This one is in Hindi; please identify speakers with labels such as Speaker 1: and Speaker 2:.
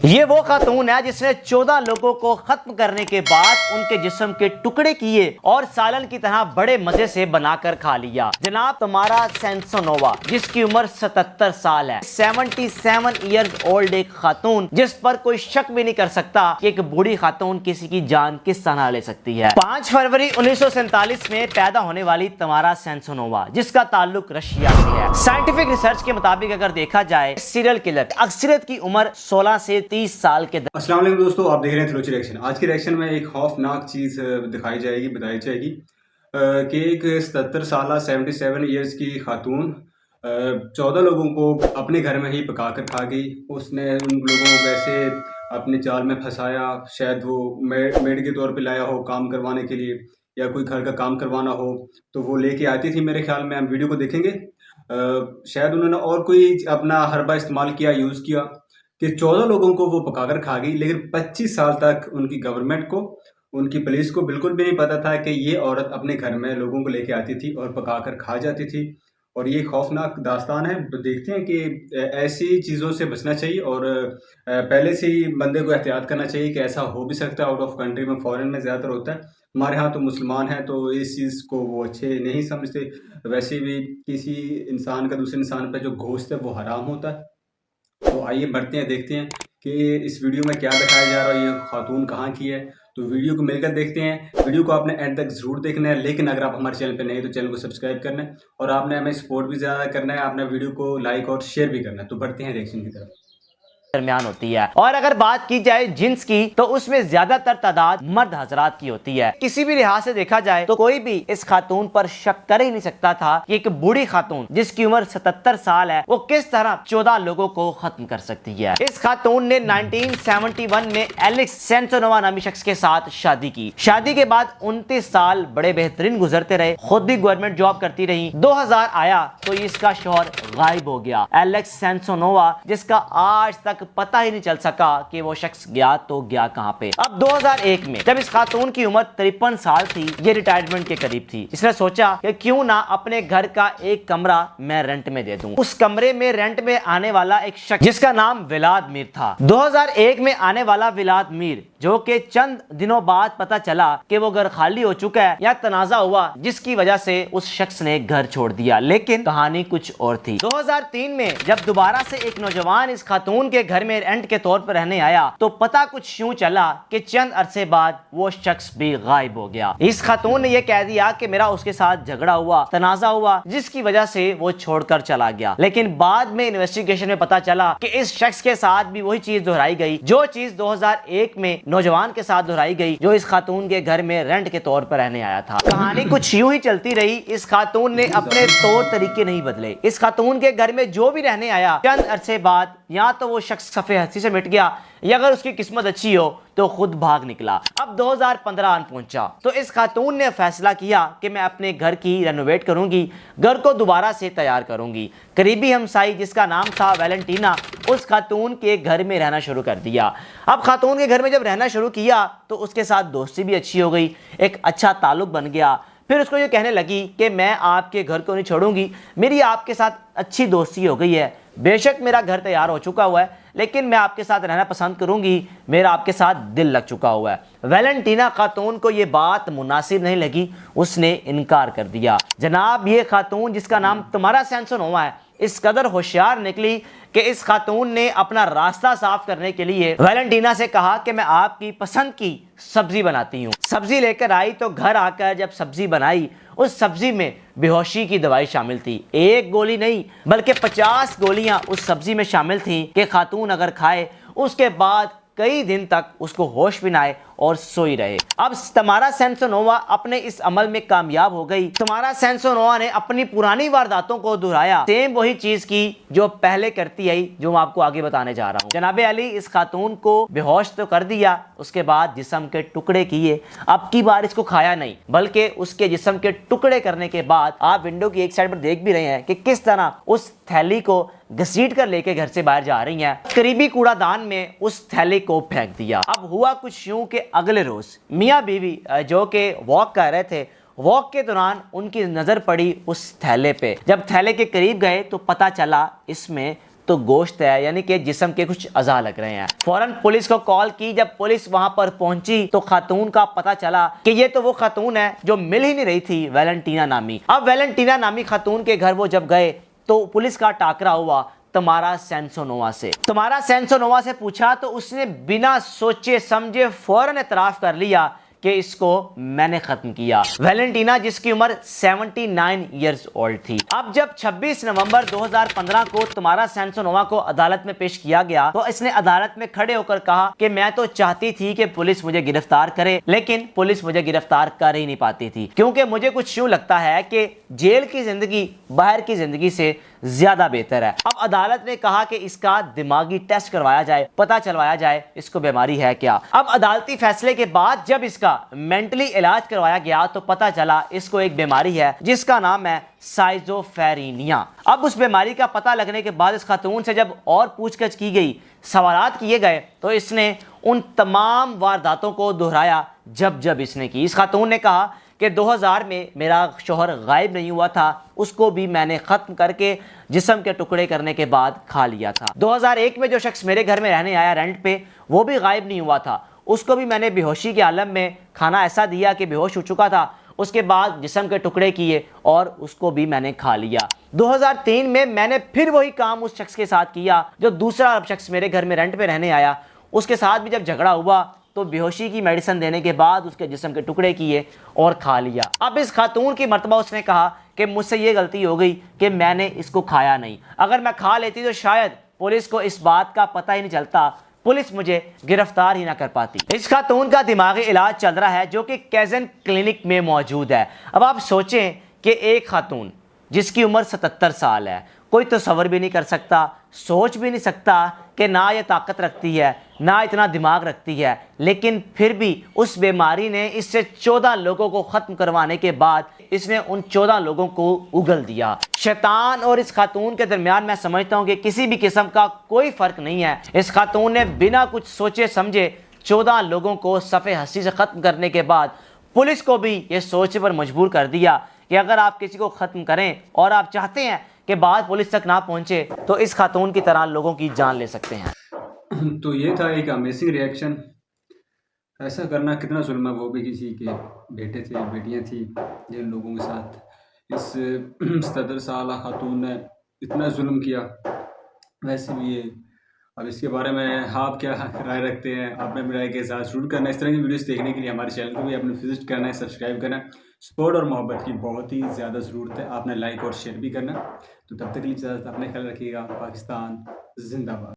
Speaker 1: ये वो खातून है जिसने 14 लोगों को खत्म करने के बाद उनके जिस्म के टुकड़े किए और सालन की तरह बड़े मजे से बनाकर खा लिया। जनाब तमारा सेंसोनोवा, जिसकी उम्र 77 साल है, 77 ईयर्स ओल्ड एक खातून जिस पर कोई शक भी नहीं कर सकता कि एक बूढ़ी खातून किसी की जान किस तरह ले सकती है। 5 फरवरी 1947 में पैदा होने वाली तमारा सेंसोनोवा, जिसका ताल्लुक रशिया से है। साइंटिफिक रिसर्च के मुताबिक अगर देखा जाए, सीरियल किलर अक्सरियत की उम्र 16 से 30 साल के।
Speaker 2: अस्सलाम वालेकुम दोस्तों, आप देख रहे हैं थ्रोची रिएक्शन। आज की रिएक्शन में एक खौफनाक चीज़ बताई जाएगी कि एक 77 साल 77 ईयर्स की खातून 14 लोगों को अपने घर में ही पका कर खा गई। उसने उन लोगों को वैसे अपने जाल में फंसाया, शायद वो मेड के तौर पे लाया हो काम करवाने के लिए, या कोई घर का काम करवाना हो तो वो लेके आती थी। मेरे ख्याल में हम वीडियो को देखेंगे, शायद उन्होंने और कोई अपना हरबा इस्तेमाल किया, यूज़ किया कि 14 लोगों को वो पकाकर खा गई। लेकिन 25 साल तक उनकी गवर्नमेंट को, उनकी पुलिस को बिल्कुल भी नहीं पता था कि ये औरत अपने घर में लोगों को लेके आती थी और पकाकर खा जाती थी। और ये खौफनाक दास्तान है। तो देखते हैं कि ऐसी चीज़ों से बचना चाहिए और पहले से ही बंदे को एहतियात करना चाहिए कि ऐसा हो भी सकता है। आउट ऑफ कंट्री में, फॉरेन में ज़्यादातर होता है। हमारे यहाँ तो मुसलमान हैं तो इस चीज़ को वो अच्छे नहीं समझते। वैसे भी किसी इंसान का दूसरे इंसान पर जो गोश्त है वो हराम होता है। तो आइए बढ़ते हैं, देखते हैं कि इस वीडियो में क्या दिखाया जा रहा है, ये खातून कहाँ की है। तो वीडियो को मिलकर देखते हैं। वीडियो को आपने एंड तक जरूर देखना है, लेकिन अगर आप हमारे चैनल पे नहीं तो चैनल को सब्सक्राइब करना है और आपने हमें सपोर्ट भी ज़्यादा करना है। आपने वीडियो को लाइक और शेयर भी करना है। तो बढ़ते हैं रिएक्शन की तरफ।
Speaker 1: दरमियान होती है। और अगर बात की जाए जिन्स की, तो उसमें ज्यादातर तादाद मर्द हजरात की होती है। किसी भी लिहाज से देखा जाए तो कोई भी इस खातून पर शक कर ही नहीं सकता था कि एक बूढ़ी खातून जिसकी उम्र 77 साल है, वो किस तरह 14 लोगों को खत्म कर सकती है। इस खातून ने 1971 में एलेक्स सेंसोनोवा नामी शख्स के साथ शादी की। शादी के बाद 29 साल बड़े बेहतरीन गुजरते रहे। खुद भी गवर्नमेंट जॉब करती रही। 2000 आया तो इसका शौहर गायब हो गया। एलेक्स सेंसोनोवा, जिसका आज तक पता ही नहीं चल सका कि वो शख्स गया तो गया कहां पे। अब 2001 में जब इस खातून की उम्र 53 साल थी, ये रिटायरमेंट के करीब थी, इसने सोचा कि क्यों ना अपने घर का एक कमरा मैं रेंट में दे दूं। उस कमरे में रेंट में आने वाला एक शख्स जिसका नाम विलाद मीर था। 2001 में आने वाला विलाद मीर, जो कि चंद दिनों बाद पता चला कि वो घर खाली हो चुका है या तनाजा हुआ, जिसकी वजह से उस शख्स ने घर छोड़ दिया। लेकिन कहानी कुछ और थी। 2003 में जब दोबारा से एक नौजवान इस खातून के घर में रेंट के तौर पर रहने आया, तो पता कुछ यूं चला कि चंद अरसे बाद वो शख्स भी गायब हो गया। इस खातून ने यह कह दिया कि मेरा उसके साथ झगड़ा हुआ, तनाजा हुआ, जिसकी वजह से वो छोड़कर चला गया। लेकिन बाद में इन्वेस्टिगेशन में पता चला कि इस शख्स के साथ भी वही चीज दोहराई गई, जो चीज 2001 में नौजवान के साथ दोहराई गई, जो इस खातून के घर में रेंट के तौर पर रहने आया था। कहानी कुछ यूं ही चलती रही। इस खातून ने अपने तौर तरीके नहीं बदले। इस खातून के घर में जो भी रहने आया, चंद अरसे बाद या तो वो शख्स सफे हस्ती से मिट गया, या अगर उसकी किस्मत अच्छी हो तो खुद भाग निकला। अब 2015 आन पहुंचा तो इस खातून ने फैसला किया कि मैं अपने घर की रेनोवेट करूंगी, घर को दोबारा से तैयार करूंगी। करीबी हमसाई जिसका नाम था वैलेंटीना, उस खातून के घर में रहना शुरू कर दिया। अब खातून के घर में जब रहना शुरू किया तो उसके साथ दोस्ती भी अच्छी हो गई, एक अच्छा ताल्लुक बन गया। फिर उसको ये कहने लगी कि मैं आपके घर को नहीं छोड़ूंगी, मेरी आपके साथ अच्छी दोस्ती हो गई है। बेशक मेरा घर तैयार हो चुका हुआ है, लेकिन मैं आपके साथ रहना पसंद करूंगी, मेरा आपके साथ दिल लग चुका हुआ है। वैलेंटीना खातून को ये बात मुनासिब नहीं लगी, उसने इनकार कर दिया। जनाब ये खातून, जिसका नाम तमारा सेंसोनोवा है, इस कदर होशियार निकली कि इस खातून ने अपना रास्ता साफ करने के लिए वैलेंटीना से कहा कि मैं आपकी पसंद की सब्जी बनाती हूँ। सब्जी लेकर आई तो घर आकर जब सब्जी बनाई, उस सब्जी में बेहोशी की दवाई शामिल थी। एक गोली नहीं बल्कि 50 गोलियां उस सब्जी में शामिल थी कि खातून अगर खाए उसके बाद कई दिन तक उसको होश भी ना आए और सोई रहे। अब तमारा सेंसोनोवा अपने इस अमल में कामयाब हो गई। तमारा सेंसोनोवा ने अपनी पुरानी वारदातों को दोहराया, सेम वही चीज की जो पहले करती आई, जो मैं आपको आगे बताने जा रहा हूँ। जनाबे अली इस खातून को बेहोश तो कर दिया, उसके बाद जिस्म के टुकड़े किए। अब की बार इसको खाया नहीं, बल्कि उसके जिस्म के टुकड़े करने के बाद आप विंडो की एक साइड पर देख भी रहे हैं कि किस तरह उस थैली को घसीट कर लेके घर से बाहर जा रही हैं। करीबी कूड़ादान में उस थैली को फेंक दिया। अब हुआ कुछ यूं कि अगले रोज मियाँ बीवी जो कि वॉक कर रहे थे, वॉक के दौरान उनकी नजर पड़ी उस थैले पे। जब थैले के करीब गए तो पता चला इसमें तो गोश्त है, यानी कि जिस्म के कुछ अज़ा लग रहे हैं। फौरन पुलिस को कॉल की। जब पुलिस वहां पर पहुंची तो खातून का पता चला कि ये तो वो खातून है जो मिल ही नहीं रही थी, वैलेंटीना नामी। अब वैलेंटीना नामी खातून के घर वो जब गए तो पुलिस का टाकरा हुआ तमारा सेंसोनोवा से। तमारा सेंसोनोवा से पूछा तो उसने बिना सोचे समझे फौरन एतराफ कर लिया कि इसको मैंने खत्म किया। वैलेंटीना जिसकी उम्र 79 इयर्स ओल्ड थी। अब जब 26 नवंबर 2015 को तमारा सेंसोनोवा को अदालत में पेश किया गया तो इसने अदालत में खड़े होकर कहा कि मैं तो चाहती थी कि पुलिस मुझे गिरफ्तार करे, लेकिन पुलिस मुझे गिरफ्तार कर ही नहीं पाती थी, क्योंकि मुझे कुछ यूं लगता है कि जेल की जिंदगी बाहर की जिंदगी से ज्यादा बेहतर है। अब अदालत ने कहा कि इसका दिमागी टेस्ट करवाया जाए, पता चलवाया जाए इसको बीमारी है क्या। अब अदालती फैसले के बाद जब इसका मेंटली इलाज करवाया गया तो पता चला इसको एक बीमारी है जिसका नाम है साइजोफ्रेनिया। अब उस बीमारी का पता लगने के बाद इस खातून से जब और पूछताछ की गई, सवालात किए गए, तो इसने उन तमाम वारदातों को दोहराया जब जब इसने की। इस खातून ने कहा कि 2000 में मेरा शोहर गायब नहीं हुआ था, उसको भी मैंने ख़त्म करके जिस्म के टुकड़े करने के बाद खा लिया था। 2001 में जो शख्स मेरे घर में रहने आया रेंट पे, वो भी गायब नहीं हुआ था, उसको भी मैंने बेहोशी के आलम में खाना ऐसा दिया कि बेहोश हो चुका था, उसके बाद जिस्म के टुकड़े किए और उसको भी मैंने खा लिया। 2003 में मैंने फिर वही काम उस शख्स के साथ किया जो दूसरा शख्स मेरे घर में रेंट पे रहने आया, उसके साथ भी जब झगड़ा हुआ तो बेहोशी की मेडिसिन देने के बाद उसके जिस्म के टुकड़े किए और खा लिया। अब इस खातून की मर्तबा उसने कहा कि मुझसे ये गलती हो गई कि मैंने इसको खाया नहीं, अगर मैं खा लेती तो शायद पुलिस को इस बात का पता ही नहीं चलता, पुलिस मुझे गिरफ्तार ही ना कर पाती। इस खातून का दिमागी इलाज चल रहा है जो कि कैजन क्लिनिक में मौजूद है। अब आप सोचें कि एक खातून जिसकी उम्र 77 साल है, कोई तसव्वुर भी नहीं कर सकता, सोच भी नहीं सकता कि ना ये ताकत रखती है ना इतना दिमाग रखती है, लेकिन फिर भी उस बीमारी ने इससे 14 लोगों को ख़त्म करवाने के बाद इसने उन 14 लोगों को उगल दिया। शैतान और इस खातून के दरमियान मैं समझता हूँ कि किसी भी किस्म का कोई फ़र्क नहीं है। इस खातून ने बिना कुछ सोचे समझे 14 लोगों को सफ़े हंसी से ख़त्म करने के बाद पुलिस को भी ये सोचने पर मजबूर कर दिया कि अगर आप किसी को ख़त्म करें और आप चाहते हैं कि बात पुलिस तक ना पहुंचे तो इस खातून की तरह लोगों की जान ले सकते हैं।
Speaker 2: तो ये था एक अमेजिंग रिएक्शन। ऐसा करना कितना जुल्म है, वो भी किसी के बेटे थे, बेटियां थी, जिन लोगों के साथ इस 77 साल खातून ने इतना जुल्म किया। वैसे भी ये, अब इसके बारे में आप क्या राय रखते हैं, आपने अपनी राय के साथ जरूर करना। इस तरह की वीडियोस देखने के लिए हमारे चैनल को भी आपने विजिट करना है, सब्सक्राइब करना है। सपोर्ट और मोहब्बत की बहुत ही ज़्यादा ज़रूरत है, आपने लाइक और शेयर भी करना। तो तब तक के लिए इजाज़त, अपने ख्याल रखिएगा। पाकिस्तान जिंदाबाद।